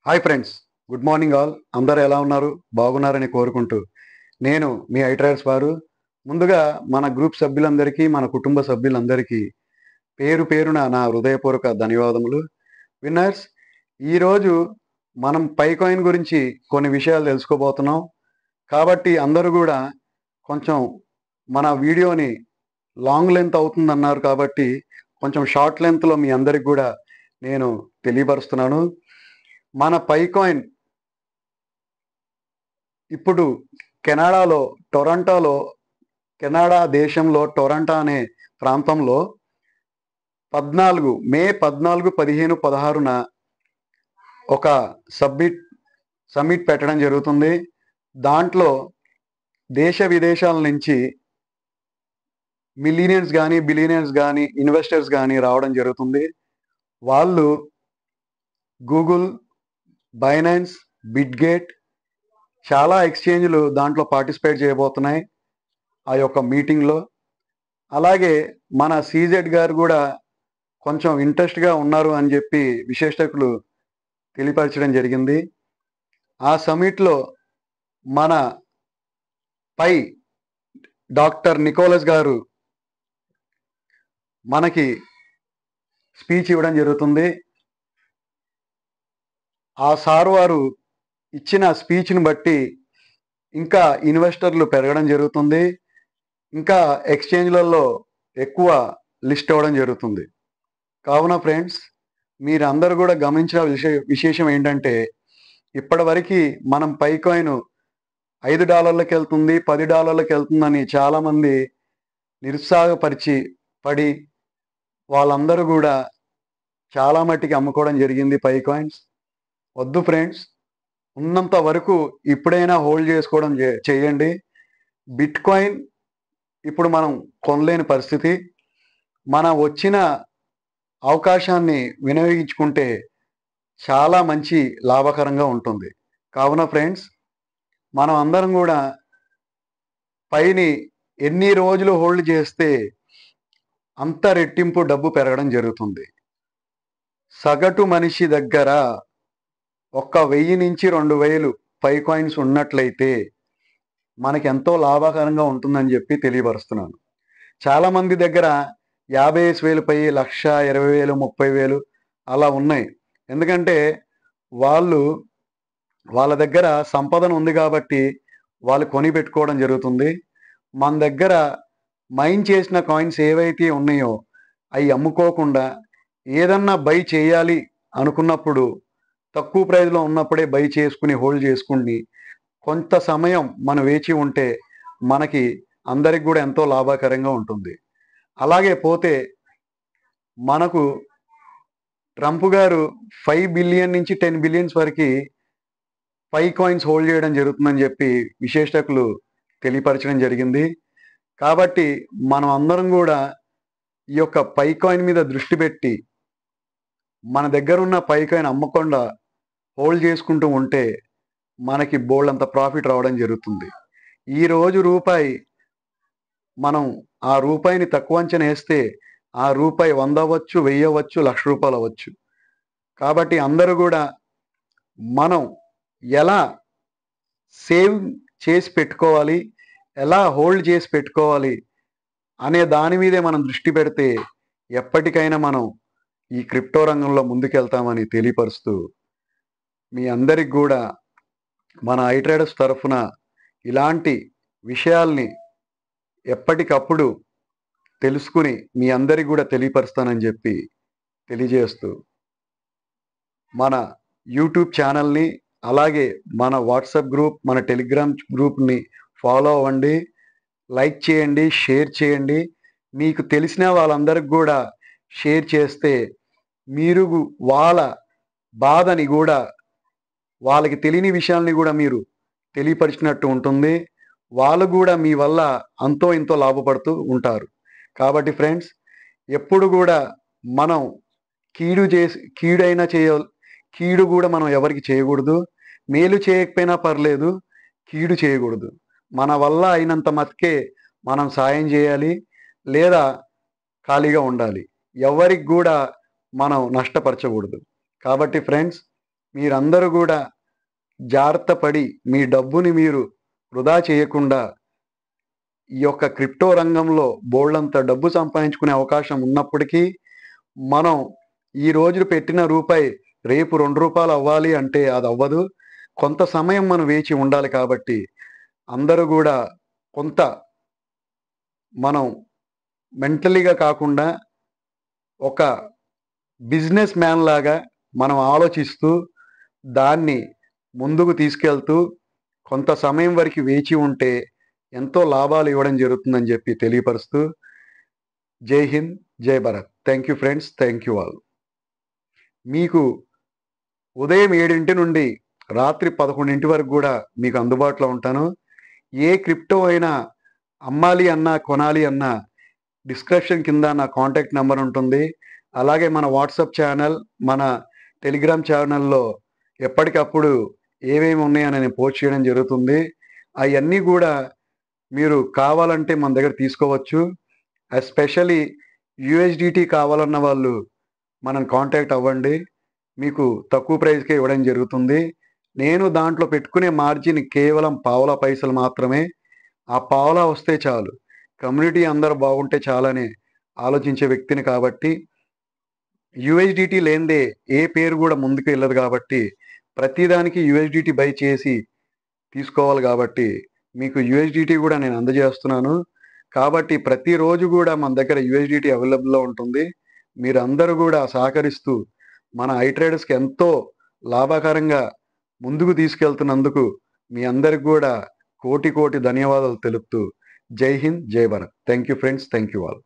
Hi friends, good morning all. అందరూ ఎలా ఉన్నారు? బాగున్నారని కోరుకుంటూ నేను మీ ఐట్రైడర్స్ వారు. ముందుగా మన గ్రూప్ సభ్యులందరికీ, మన కుటుంబ సభ్యులందరికీ పేరు పేరున నా హృదయపూర్వక ధన్యవాదములు. విన్నర్స్, ఈరోజు మనం పైకాయిన్ గురించి కొన్ని విషయాలు తెలుసుకోబోతున్నాం. కాబట్టి అందరూ కూడా కొంచెం మన వీడియోని లాంగ్ లెంత్ అవుతుందన్నారు కాబట్టి కొంచెం షార్ట్ లెంత్లో మీ అందరికి కూడా నేను తెలియపరుస్తున్నాను. మన పైకాయిన్ ఇప్పుడు టొరంటోలో కెనడా దేశంలో టొరంటో అనే ప్రాంతంలో మే 14, 15, 16న ఒక సమ్మిట్ పెట్టడం జరుగుతుంది. దాంట్లో దేశ విదేశాల నుంచి మిలీనియన్స్ కానీ, బిలియనియర్స్ కానీ, ఇన్వెస్టర్స్ కానీ రావడం జరుగుతుంది. వాళ్ళు గూగుల్, బైనాన్స్, బిట్గేట్ చాలా ఎక్స్చేంజ్లు దాంట్లో పార్టిసిపేట్ చేయబోతున్నాయి ఆ యొక్క మీటింగ్లో. అలాగే మన సీజెడ్ గారు కూడా కొంచెం ఇంట్రెస్ట్గా ఉన్నారు అని చెప్పి విశేషకులు తెలియపరచడం జరిగింది. ఆ సమిట్లో మన పై డాక్టర్ నికోలస్ గారు మనకి స్పీచ్ ఇవ్వడం జరుగుతుంది. ఆ సార్ వారు ఇచ్చిన స్పీచ్ని బట్టి ఇంకా ఇన్వెస్టర్లు పెరగడం జరుగుతుంది. ఇంకా ఎక్స్చేంజ్లలో ఎక్కువ లిస్ట్ అవ్వడం జరుగుతుంది. కావున ఫ్రెండ్స్, మీరందరూ కూడా గమనించిన విశేషం ఏంటంటే, ఇప్పటివరకు మనం పైకాయిన్ $5 వెళ్తుంది, $10 వెళ్తుందని చాలామంది పడి వాళ్ళందరూ కూడా చాలా మట్టికి అమ్ముకోవడం జరిగింది పైకాయిన్స్. వద్దు ఫ్రెండ్స్, ఉన్నంత వరకు ఇప్పుడైనా హోల్డ్ చేసుకోవడం చేయండి. బిట్ కాయిన్ ఇప్పుడు మనం కొనలేని పరిస్థితి. మన వచ్చిన అవకాశాన్ని వినియోగించుకుంటే చాలా మంచి లాభకరంగా ఉంటుంది. కావున ఫ్రెండ్స్, మనం అందరం కూడా పైని ఎన్ని రోజులు హోల్డ్ చేస్తే అంత రెట్టింపు డబ్బు పెరగడం జరుగుతుంది. సగటు మనిషి దగ్గర 1000 నుంచి 2000 పైకాయిన్స్ ఉన్నట్లయితే మనకి ఎంతో లాభకరంగా ఉంటుందని చెప్పి తెలియపరుస్తున్నాను. చాలామంది దగ్గర 50,000 పై, 1,20,000, 30,000 అలా ఉన్నాయి. ఎందుకంటే వాళ్ళ దగ్గర సంపదన ఉంది కాబట్టి వాళ్ళు కొని పెట్టుకోవడం జరుగుతుంది. మన దగ్గర మైన్ చేసిన కాయిన్స్ ఏవైతే ఉన్నాయో అవి అమ్ముకోకుండా ఏదన్నా బై చేయాలి అనుకున్నప్పుడు తక్కువ ప్రైజ్లో ఉన్నప్పుడే బై చేసుకుని హోల్డ్ చేసుకుని కొంత సమయం మనం వేచి ఉంటే మనకి అందరికి కూడా ఎంతో లాభకరంగా ఉంటుంది. అలాగే పోతే మనకు ట్రంప్ గారు 5 బిలియన్ నుంచి 10 బిలియన్స్ వరకు పైకాయిన్స్ హోల్డ్ చేయడం జరుగుతుందని చెప్పి విశేషకులు తెలియపరచడం జరిగింది. కాబట్టి మనం అందరం కూడా ఈ యొక్క పైకాయిన్ మీద దృష్టి పెట్టి మన దగ్గర ఉన్న పైకాయిన్ అమ్మకుండా హోల్డ్ చేసుకుంటూ ఉంటే మనకి బోల్డంత ప్రాఫిట్ రావడం జరుగుతుంది. ఈరోజు రూపాయి, మనం ఆ రూపాయిని తక్కువ అంచనా వేస్తే ఆ రూపాయి 100 అవ్వచ్చు, 1000 అవ్వచ్చు, ₹1,00,000 అవ్వచ్చు. కాబట్టి అందరూ కూడా మనం ఎలా సేవ్ చేసి పెట్టుకోవాలి, ఎలా హోల్డ్ చేసి పెట్టుకోవాలి అనే దాని మీదే మనం దృష్టి పెడితే ఎప్పటికైనా మనం ఈ క్రిప్టో రంగంలో ముందుకెళ్తామని తెలియపరుస్తూ, మీ అందరికి కూడా మన ఐట్రైడర్స్ తరఫున ఇలాంటి విషయాల్ని ఎప్పటికప్పుడు తెలుసుకుని మీ అందరికి కూడా తెలియపరుస్తానని చెప్పి తెలియజేస్తూ, మన యూట్యూబ్ ఛానల్ని, అలాగే మన వాట్సాప్ గ్రూప్, మన టెలిగ్రామ్ గ్రూప్ని ఫాలో అవ్వండి, లైక్ చేయండి, షేర్ చేయండి. మీకు తెలిసిన వాళ్ళందరికి కూడా షేర్ చేస్తే మీరు వాళ్ళ బాధని కూడా, వాళ్ళకి తెలియని విషయాల్ని కూడా మీరు తెలియపరిచినట్టు ఉంటుంది. వాళ్ళు కూడా మీ వల్ల అంతో ఇంతో లాభపడుతూ ఉంటారు. కాబట్టి ఫ్రెండ్స్, ఎప్పుడు కూడా మనం కీడు కూడా మనం ఎవరికి చేయకూడదు. మేలు చేయకపోయినా పర్లేదు, కీడు చేయకూడదు. మన వల్ల అయినంత మట్టుకే మనం సాయం చేయాలి, లేదా ఖాళీగా ఉండాలి. ఎవరికి కూడా మనం నష్టపరచకూడదు. కాబట్టి ఫ్రెండ్స్, మీరందరూ కూడా జాగ్రత్త పడి మీ డబ్బుని మీరు వృధా చేయకుండా ఈ యొక్క క్రిప్టో రంగంలో బోల్డంత డబ్బు సంపాదించుకునే అవకాశం ఉన్నప్పటికీ మనం ఈ రోజు పెట్టిన రూపాయి రేపు రూ. 2 అవ్వాలి అంటే అది అవ్వదు. కొంత సమయం మనం వేచి ఉండాలి కాబట్టి అందరూ కూడా కొంత మనం మెంటలీగా కాకుండా ఒక బిజినెస్ మ్యాన్ లాగా మనం ఆలోచిస్తూ దాన్ని ముందుకు తీసుకెళ్తూ కొంత సమయం వరకు వేచి ఉంటే ఎంతో లాభాలు ఇవ్వడం జరుగుతుందని చెప్పి తెలియపరుస్తూ జై హింద్, జై Bharat. Thank you friends, thank you all. మీకు ఉదయం 7 నుండి రాత్రి 11 వరకు కూడా మీకు అందుబాటులో ఉంటాను. ఏ క్రిప్టో అయినా అమ్మాలి అన్నా కొనాలి అన్నా డిస్క్రిప్షన్ కింద నా కాంటాక్ట్ నెంబర్ ఉంటుంది. అలాగే మన వాట్సాప్ ఛానల్, మన టెలిగ్రామ్ ఛానల్లో ఎప్పటికప్పుడు ఏమేమి ఉన్నాయని నేను పోస్ట్ చేయడం జరుగుతుంది. అవన్నీ కూడా మీరు కావాలంటే మన దగ్గర తీసుకోవచ్చు. ఎస్పెషలీ యూఎస్డిటీ కావాలన్న వాళ్ళు మనం కాంటాక్ట్ అవ్వండి. మీకు తక్కువ ప్రైస్కే ఇవ్వడం జరుగుతుంది. నేను దాంట్లో పెట్టుకునే మార్జిన్ కేవలం పావలా పైసలు మాత్రమే. ఆ పావలా వస్తే చాలు, కమ్యూనిటీ అందరూ బాగుంటే చాలని ఆలోచించే వ్యక్తిని కాబట్టి యూఎస్డిటీ లేనిదే ఏ పేరు కూడా ముందుకు వెళ్ళదు కాబట్టి ప్రతిదానికి యూఎస్డిటీ బై చేసి తీసుకోవాలి కాబట్టి మీకు యూఎస్డిటీ కూడా నేను అందజేస్తున్నాను. కాబట్టి ప్రతిరోజు కూడా మన దగ్గర యూఎస్డిటీ అవైలబుల్లో ఉంటుంది. మీరందరూ కూడా సహకరిస్తూ మన ఐట్రేడర్స్కి ఎంతో లాభకరంగా ముందుకు తీసుకెళ్తున్నందుకు మీ అందరికి కూడా కోటి కోటి ధన్యవాదాలు తెలుపుతూ జై హింద్, జై Bharat. Thank you friends, thank you all.